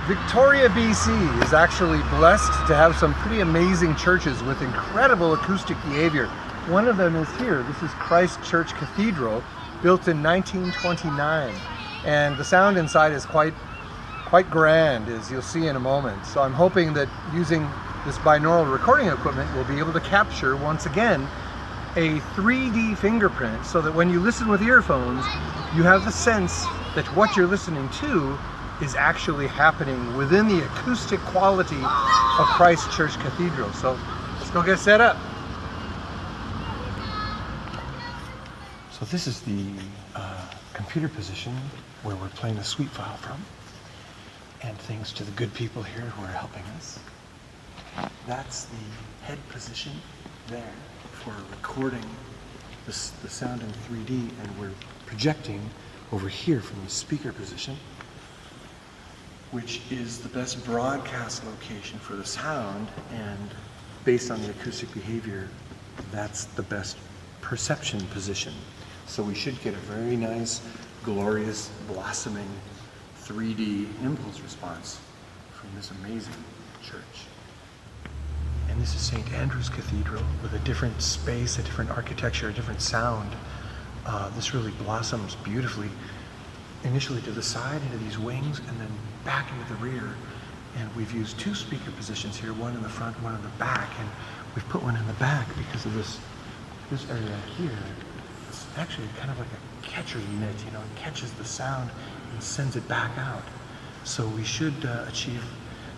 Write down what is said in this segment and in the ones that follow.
Victoria, BC is actually blessed to have some pretty amazing churches with incredible acoustic behavior. One of them is here. This is Christ Church Cathedral, built in 1929. And the sound inside is quite grand, as you'll see in a moment. So I'm hoping that using this binaural recording equipment, we'll be able to capture, once again, a 3D fingerprint, so that when you listen with earphones, you have the sense that what you're listening to is actually happening within the acoustic quality of Christ Church Cathedral. So let's go get set up. So this is the computer position where we're playing the sweep file from. And thanks to the good people here who are helping us. That's the head position there for recording the sound in 3D, and we're projecting over here from the speaker position, which is the best broadcast location for the sound, and based on the acoustic behavior, that's the best perception position. So we should get a very nice, glorious, blossoming 3D impulse response from this amazing church. And this is St. Andrew's Cathedral with a different space, a different architecture, a different sound. This really blossoms beautifully, initially to the side into these wings and then back into the rear. And we've used two speaker positions here, one in the front, one in the back. And we've put one in the back because of this area here. It's actually kind of like a catcher mitt, you know, it catches the sound and sends it back out. So we should achieve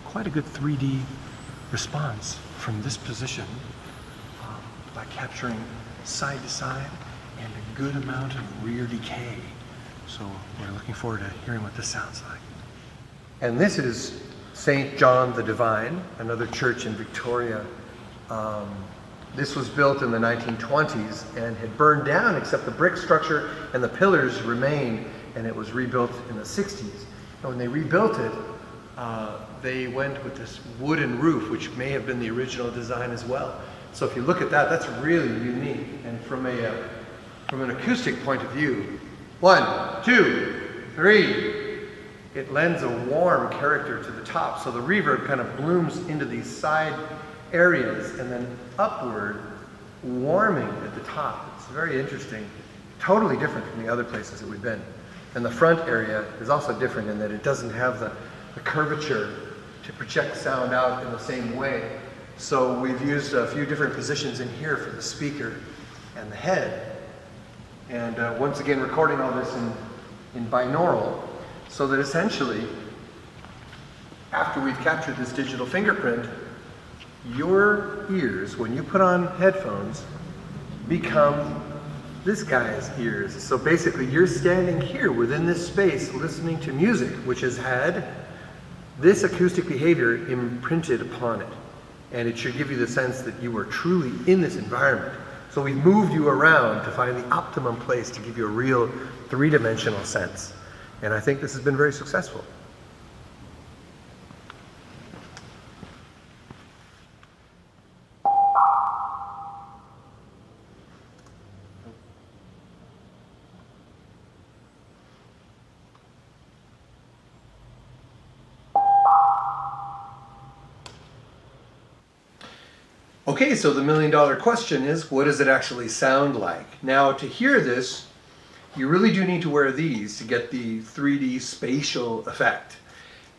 quite a good 3D response from this position by capturing side to side and a good amount of rear decay. So we're looking forward to hearing what this sounds like. And this is St. John the Divine, another church in Victoria. This was built in the 1920s and had burned down, except the brick structure and the pillars remained, and it was rebuilt in the 60s. And when they rebuilt it, they went with this wooden roof, which may have been the original design as well. So if you look at that, that's really unique. And from an acoustic point of view, 1, 2, 3, it lends a warm character to the top. So the reverb kind of blooms into these side areas and then upward, warming at the top. It's very interesting, totally different from the other places that we've been. And the front area is also different in that it doesn't have the curvature to project sound out in the same way. So we've used a few different positions in here for the speaker and the head. And once again, recording all this in binaural, so that essentially, after we've captured this digital fingerprint, your ears, when you put on headphones, become this guy's ears. So basically, you're standing here within this space listening to music, which has had this acoustic behavior imprinted upon it. And it should give you the sense that you are truly in this environment. So we've moved you around to find the optimum place to give you a real three-dimensional sense. And I think this has been very successful. Okay, so the million-dollar question is, what does it actually sound like? Now, to hear this, you really do need to wear these to get the 3D spatial effect.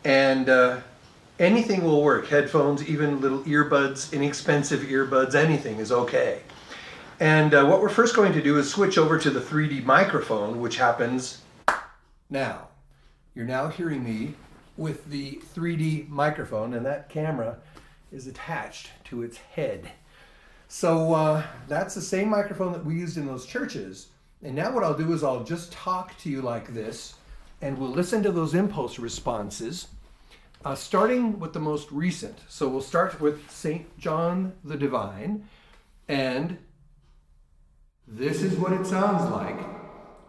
And anything will work. Headphones, even little earbuds, inexpensive earbuds, anything is okay. And what we're first going to do is switch over to the 3D microphone, which happens now. You're now hearing me with the 3D microphone, and that camera is attached to its head. So that's the same microphone that we used in those churches. And now what I'll do is I'll just talk to you like this, and we'll listen to those impulse responses, starting with the most recent. So we'll start with St. John the Divine, and this is what it sounds like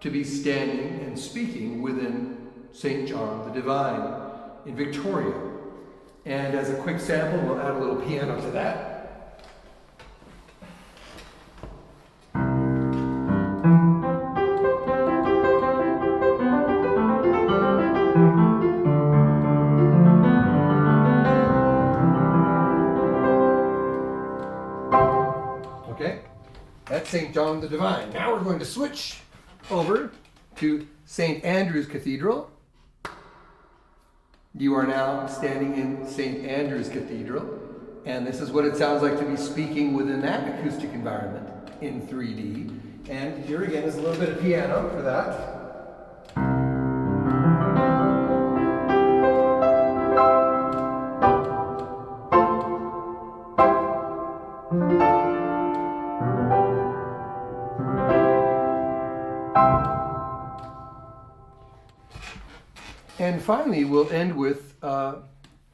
to be standing and speaking within St. John the Divine in Victoria. And as a quick sample, we'll add a little piano to that. St. John the Divine. Now we're going to switch over to St. Andrew's Cathedral. You are now standing in St. Andrew's Cathedral, and this is what it sounds like to be speaking within that acoustic environment in 3D. And here again is a little bit of piano for that. And finally, we'll end with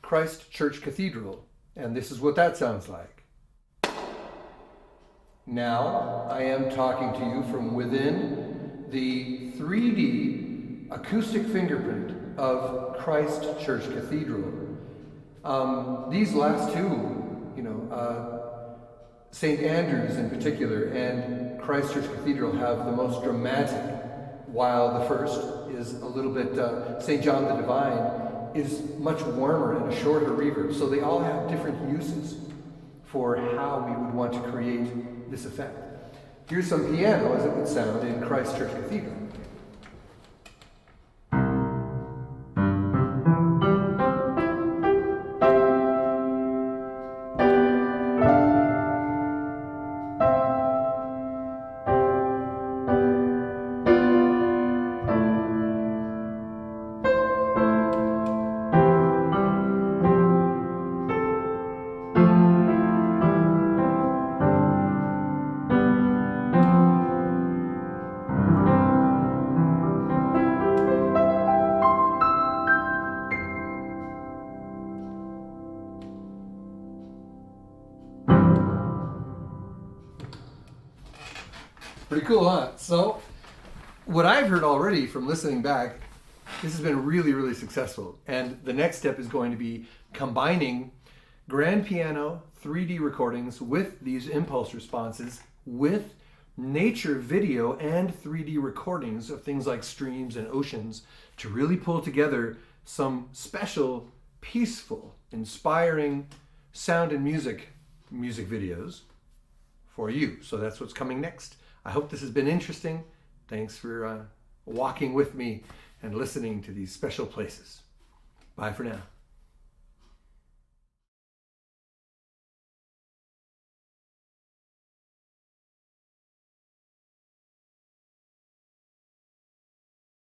Christ Church Cathedral, and this is what that sounds like. Now, I am talking to you from within the 3D acoustic fingerprint of Christ Church Cathedral. These last two, St. Andrew's in particular and Christ Church Cathedral have the most dramatic, while the first is a little bit, St. John the Divine is much warmer and a shorter reverb. So they all have different uses for how we would want to create this effect. Here's some piano as it would sound in Christ Church Cathedral. Pretty cool, huh? So, what I've heard already from listening back, this has been really, really successful. And the next step is going to be combining grand piano 3D recordings with these impulse responses with nature video and 3D recordings of things like streams and oceans to really pull together some special, peaceful, inspiring sound and music videos for you. So that's what's coming next. I hope this has been interesting. Thanks for walking with me and listening to these special places. Bye for now.